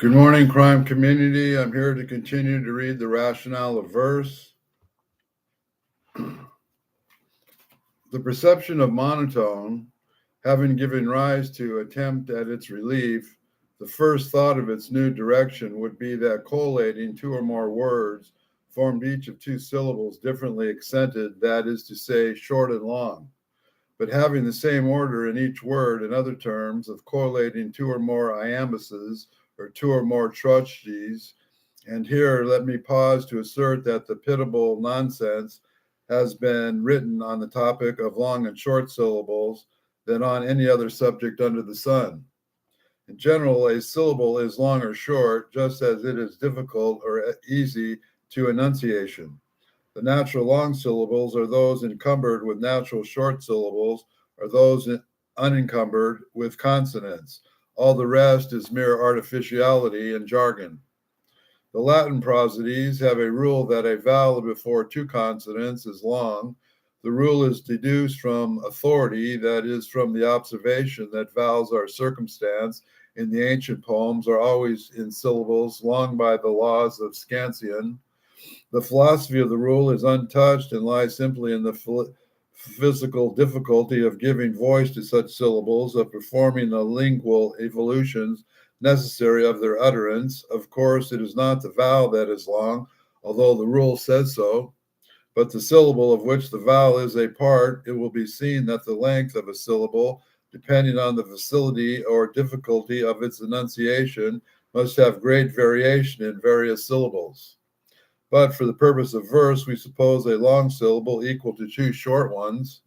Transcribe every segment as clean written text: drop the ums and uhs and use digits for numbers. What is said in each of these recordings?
Good morning, crime community. I'm here to continue to read the Rationale of verse. The perception of monotone, having given rise to attempt at its relief, the first thought of its new direction would be that collating two or more words formed each of two syllables differently accented, that is to say, short and long, but having the same order in each word. In other terms, of collating two or more iambuses or two or more trochees. And here, let me pause to assert that the pitiable nonsense has been written on the topic of long and short syllables than on any other subject under the sun. In general, a syllable is long or short, just as it is difficult or easy to enunciation. The natural long syllables are those encumbered with natural short syllables, or those unencumbered with consonants. All the rest is mere artificiality and jargon. The Latin prosodies have a rule that a vowel before two consonants is long. The rule is deduced from authority, that is, from the observation that vowels are circumstanced in the ancient poems are always in syllables long by the laws of scansion. The philosophy of the rule is untouched and lies simply in the physical difficulty of giving voice to such syllables, of performing the lingual evolutions necessary of their utterance. Of course, it is not the vowel that is long, although the rule says so, but the syllable of which the vowel is a part. It will be seen that the length of a syllable, depending on the facility or difficulty of its enunciation, must have great variation in various syllables. But for the purpose of verse, we suppose a long syllable equal to two short ones,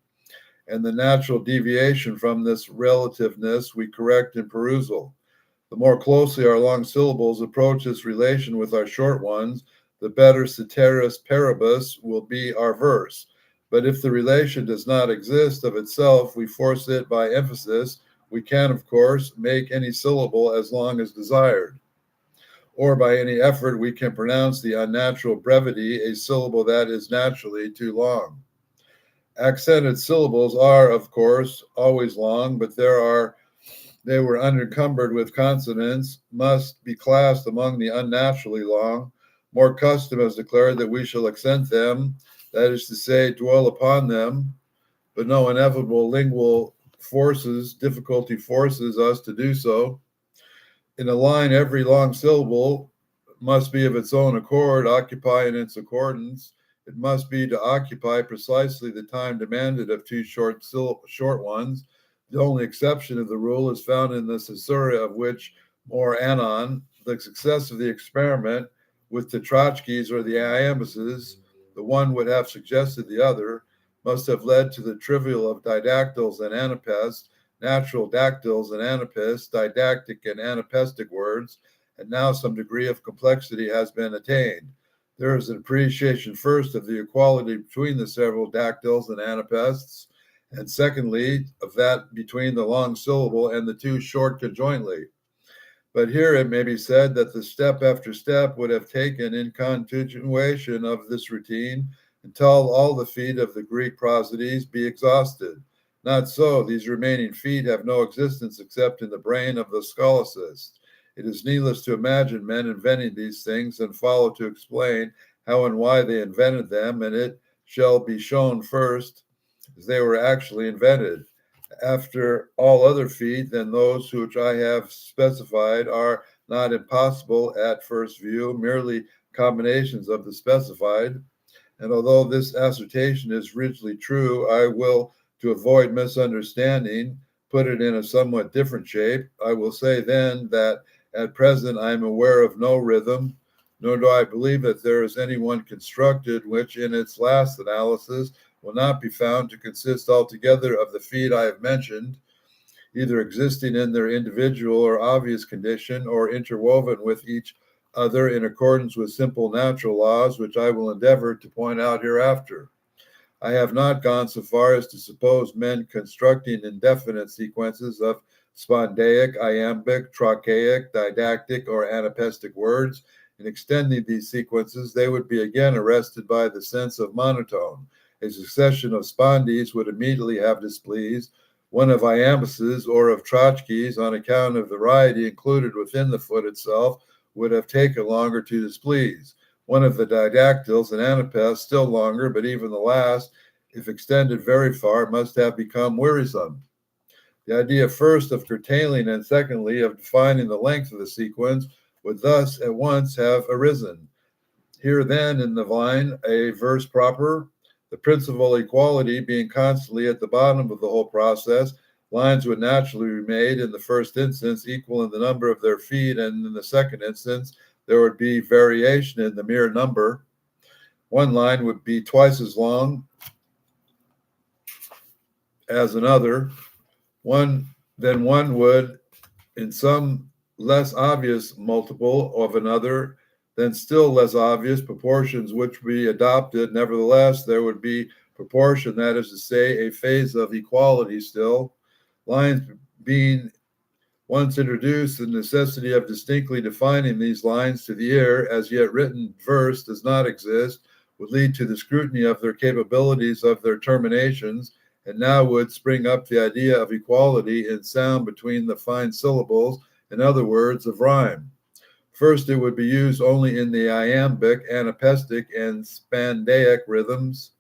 and the natural deviation from this relativeness we correct in perusal. The more closely our long syllables approach this relation with our short ones, the better ceteris paribus will be our verse. But if the relation does not exist of itself, we force it by emphasis. We can, of course, make any syllable as long as desired. Or by any effort, we can pronounce the unnatural brevity, a syllable that is naturally too long. Accented syllables are, of course, always long, but they were unencumbered with consonants, must be classed among the unnaturally long. More custom has declared that we shall accent them, that is to say, dwell upon them, but no inevitable lingual difficulty forces us to do so. In a line, every long syllable must be of its own accord, occupying its accordance. It must be to occupy precisely the time demanded of two short ones. The only exception of the rule is found in the caesura, of which more anon. The success of the experiment with the trotchkes or the iambuses, the one would have suggested the other, must have led to the trivial of didactyls and anapests, natural dactyls and anapests, didactic and anapestic words, and now some degree of complexity has been attained. There is an appreciation first of the equality between the several dactyls and anapests, and secondly, of that between the long syllable and the two short conjointly. But here it may be said that the step after step would have taken in continuation of this routine until all the feet of the Greek prosodies be exhausted. Not so. These remaining feet have no existence except in the brain of the scholicist. It is needless to imagine men inventing these things and follow to explain how and why they invented them, and it shall be shown first as they were actually invented. After all other feet than those which I have specified are not impossible at first view, merely combinations of the specified. And although this assertion is rigidly true, I will, to avoid misunderstanding, put it in a somewhat different shape. I will say then that at present I am aware of no rhythm, nor do I believe that there is any one constructed which in its last analysis will not be found to consist altogether of the feet I have mentioned, either existing in their individual or obvious condition, or interwoven with each other in accordance with simple natural laws, which I will endeavor to point out hereafter. I have not gone so far as to suppose men constructing indefinite sequences of spondaic, iambic, trochaic, didactic, or anapestic words. In extending these sequences, they would be again arrested by the sense of monotone. A succession of spondees would immediately have displeased one of iambus's or of Trotsky's, on account of the variety included within the foot itself, would have taken longer to displease. One of the didactyls, an anapest, still longer, but even the last, if extended very far, must have become wearisome. The idea first of curtailing and secondly of defining the length of the sequence would thus at once have arisen. Here then in the line a verse proper, the principal equality being constantly at the bottom of the whole process, lines would naturally be made in the first instance equal in the number of their feet, and in the second instance there would be variation in the mere number. One line would be twice as long as another. One would, in some less obvious multiple of another, then still less obvious proportions which we adopted. Nevertheless, there would be proportion, that is to say, a phase of equality still. Lines being once introduced, the necessity of distinctly defining these lines to the ear, as yet written verse does not exist, would lead to the scrutiny of their capabilities of their terminations, and now would spring up the idea of equality in sound between the fine syllables, in other words, of rhyme. First, it would be used only in the iambic, anapestic, and spandaic rhythms.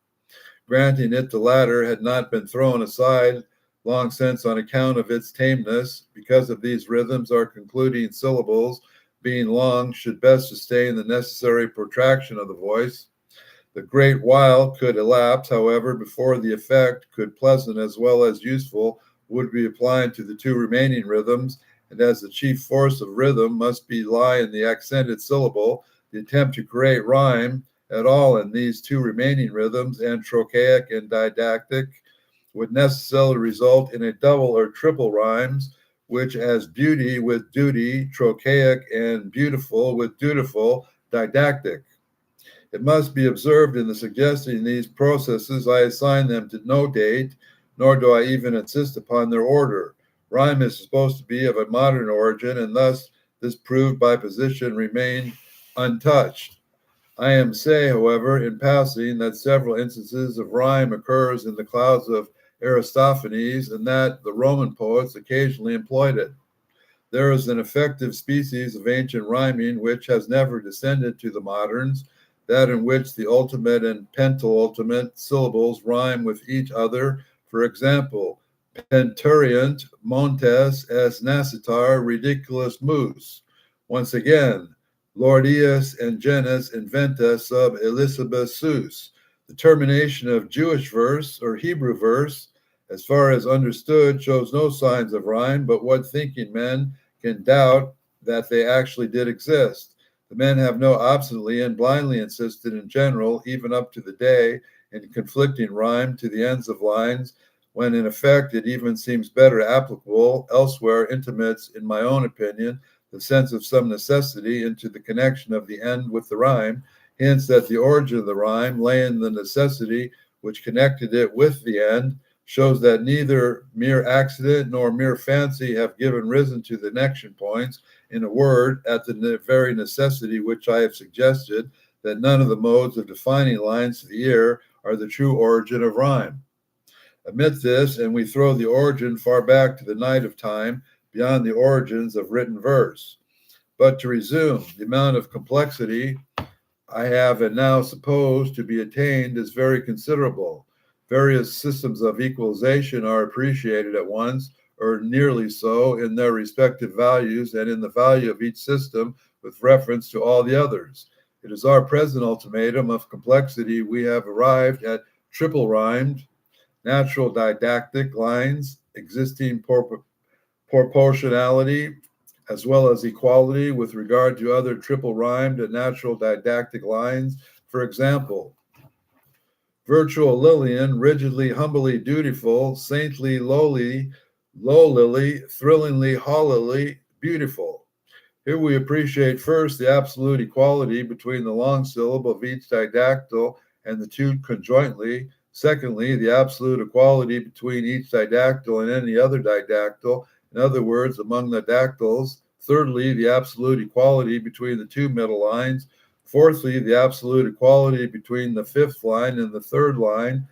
Granting it the latter had not been thrown aside long since on account of its tameness, because of these rhythms our concluding syllables, being long, should best sustain the necessary protraction of the voice. The great while could elapse, however, before the effect, could pleasant as well as useful, would be applied to the two remaining rhythms, and as the chief force of rhythm must be lie in the accented syllable, the attempt to create rhyme at all in these two remaining rhythms, and trochaic and didactic, would necessarily result in a double or triple rhymes, which as beauty with duty, trochaic, and beautiful with dutiful, didactic. It must be observed in the suggesting these processes, I assign them to no date, nor do I even insist upon their order. Rhyme is supposed to be of a modern origin, and thus this proved by position remained untouched. I am say, however, in passing, that several instances of rhyme occurs in the clouds of Aristophanes, and that the Roman poets occasionally employed it. There is an effective species of ancient rhyming which has never descended to the moderns, that in which the ultimate and penultimate syllables rhyme with each other. For example, penturient montes es nascitur ridiculus mus. Once again, Lordius and genus inventa sub Elisabeth sus. The termination of Jewish verse or Hebrew verse, as far as understood, shows no signs of rhyme, but what thinking men can doubt that they actually did exist. The men have no obstinately and blindly insisted in general, even up to the day, in conflicting rhyme to the ends of lines, when in effect it even seems better applicable elsewhere, intimates, in my own opinion, the sense of some necessity into the connection of the end with the rhyme, hence that the origin of the rhyme lay in the necessity which connected it with the end, shows that neither mere accident nor mere fancy have given risen to the connection points, in a word, at the very necessity which I have suggested, that none of the modes of defining lines to the ear are the true origin of rhyme. Admit this, and we throw the origin far back to the night of time, beyond the origins of written verse. But to resume, the amount of complexity I have and now suppose to be attained is very considerable. Various systems of equalization are appreciated at once, or nearly so, in their respective values and in the value of each system with reference to all the others. It is our present ultimatum of complexity we have arrived at triple rhymed, natural didactic lines, existing proportionality, as well as equality with regard to other triple rhymed and natural didactic lines. For example, virtual Lillian, rigidly, humbly, dutiful, saintly, lowly, low lily, thrillingly, hollily, beautiful. Here we appreciate first the absolute equality between the long syllable of each didactyl and the two conjointly. Secondly, the absolute equality between each didactyl and any other didactyl, in other words, among the dactyls. Thirdly, the absolute equality between the two middle lines. Fourthly, the absolute equality between the fifth line and the third line.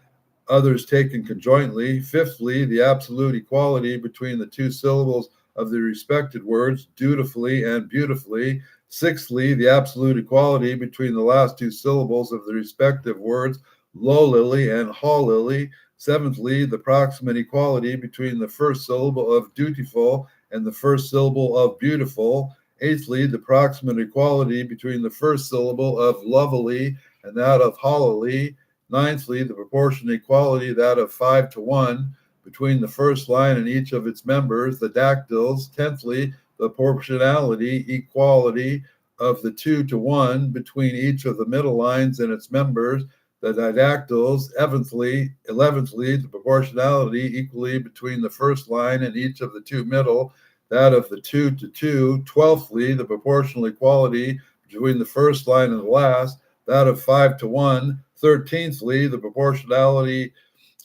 others taken conjointly. Fifthly, the absolute equality between the two syllables of the respected words, dutifully and beautifully. Sixthly, the absolute equality between the last two syllables of the respective words, lowlily and hawlily. Seventhly, the proximate equality between the first syllable of dutiful and the first syllable of beautiful. Eighthly, the proximate equality between the first syllable of lovely and that of hollily. Ninthly, the proportion equality, that of 5 to 1, between the first line and each of its members, the dactyls. Tenthly, the proportionality, equality of the 2 to 1 between each of the middle lines and its members, the didactyls. Eleventhly, the proportionality equally between the first line and each of the two middle, that of the 2 to 2. Twelfthly, the proportional equality between the first line and the last, that of 5 to 1. Thirteenthly, the proportionality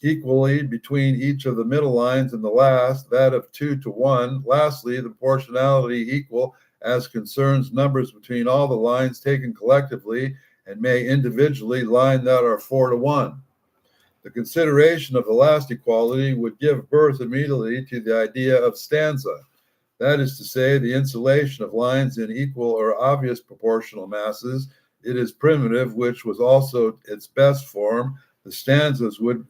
equally between each of the middle lines and the last, that of 2 to 1. Lastly, the proportionality equal as concerns numbers between all the lines taken collectively and may individually line that are 4 to 1. The consideration of the last equality would give birth immediately to the idea of stanza. That is to say, the insulation of lines in equal or obvious proportional masses. It is primitive, which was also its best form. The stanzas would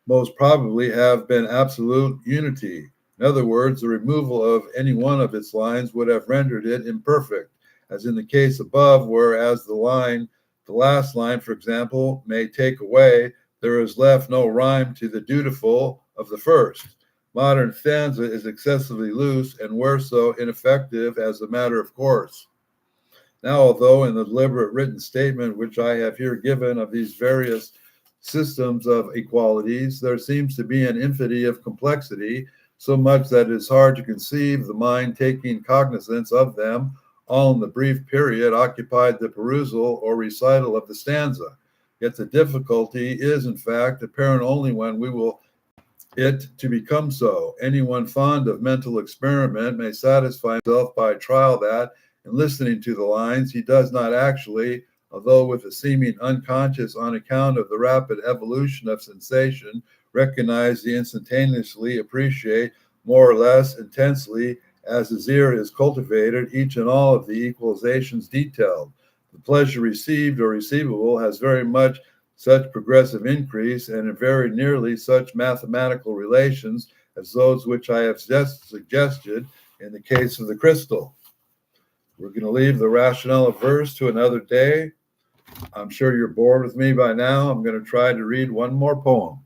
most probably have been absolute unity. In other words, the removal of any one of its lines would have rendered it imperfect, as in the case above, whereas the last line, for example, may take away, there is left no rhyme to the dutiful of the first. Modern stanza is excessively loose and where so ineffective as a matter of course. Now, although in the deliberate written statement which I have here given of these various systems of equalities, there seems to be an infinity of complexity, so much that it is hard to conceive the mind taking cognizance of them all in the brief period occupied the perusal or recital of the stanza. Yet the difficulty is, in fact, apparent only when we will it to become so. Anyone fond of mental experiment may satisfy himself by trial that, in listening to the lines, he does not actually, although with a seeming unconscious on account of the rapid evolution of sensation, recognize the instantaneously appreciate more or less intensely as his ear is cultivated each and all of the equalizations detailed. The pleasure received or receivable has very much such progressive increase and very nearly such mathematical relations as those which I have just suggested in the case of the crystal. We're going to leave the rationale of verse to another day. I'm sure you're bored with me by now. I'm going to try to read one more poem.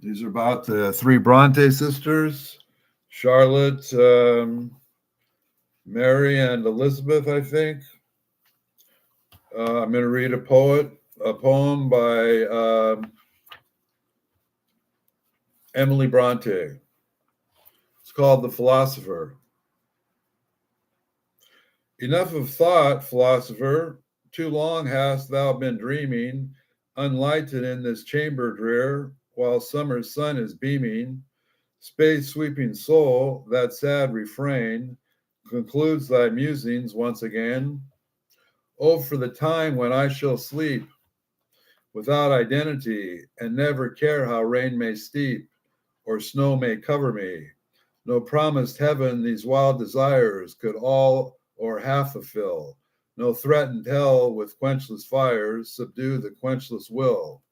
These are about the three Bronte sisters, Charlotte, Mary, and Elizabeth, I think. I'm going to read a poem by Emily Bronte. It's called The Philosopher. Enough of thought, philosopher. Too long hast thou been dreaming, unlighted in this chamber drear, while summer's sun is beaming. Space-sweeping soul, that sad refrain concludes thy musings once again. Oh, for the time when I shall sleep without identity and never care how rain may steep or snow may cover me. No promised heaven these wild desires could all or half fulfill. No threatened hell with quenchless fires subdue the quenchless will.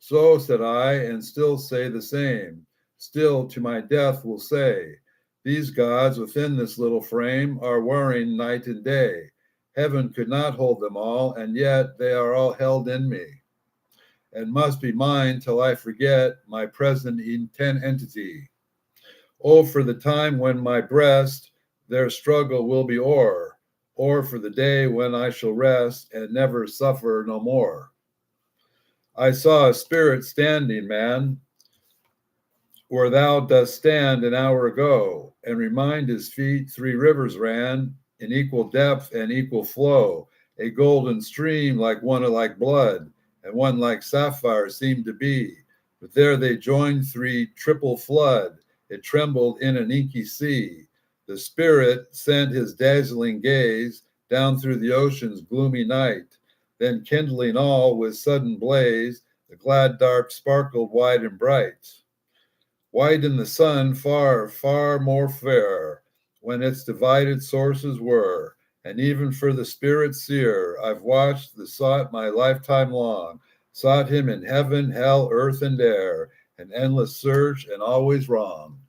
So said I, and still say the same. Still to my death will say, these gods within this little frame are warring night and day. Heaven could not hold them all, and yet they are all held in me, and must be mine till I forget my present intent entity. Oh, for the time when my breast their struggle will be o'er, or for the day when I shall rest and never suffer no more. I saw a spirit standing, man, where thou dost stand an hour ago, and remind his feet 3 rivers ran in equal depth and equal flow, a golden stream like one like blood, and one like sapphire seemed to be. But there they joined 3 triple flood, it trembled in an inky sea. The spirit sent his dazzling gaze, down through the ocean's gloomy night. Then kindling all with sudden blaze, the glad dark sparkled wide and bright. White in the sun, far, far more fair, when its divided sources were. And even for the spirit seer, I've watched the sought my lifetime long, sought him in heaven, hell, earth, and air, an endless search and always wrong.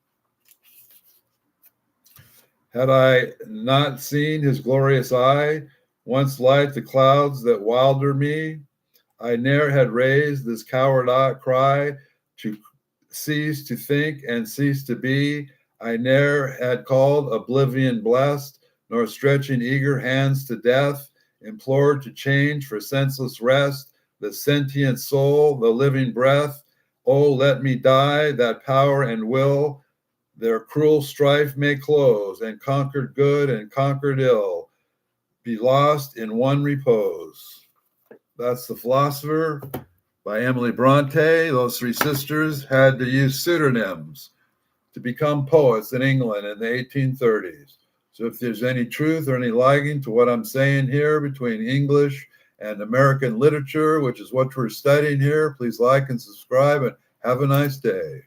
Had I not seen his glorious eye, once light the clouds that wilder me, I ne'er had raised this coward cry to cease to think and cease to be. I ne'er had called oblivion blessed, nor stretching eager hands to death, implored to change for senseless rest, the sentient soul, the living breath. Oh, let me die, that power and will their cruel strife may close, and conquered good and conquered ill be lost in one repose. That's The Philosopher by Emily Bronte. Those three sisters had to use pseudonyms to become poets in England in the 1830s. So if there's any truth or any lagging to what I'm saying here between English and American literature, which is what we're studying here, please like and subscribe and have a nice day.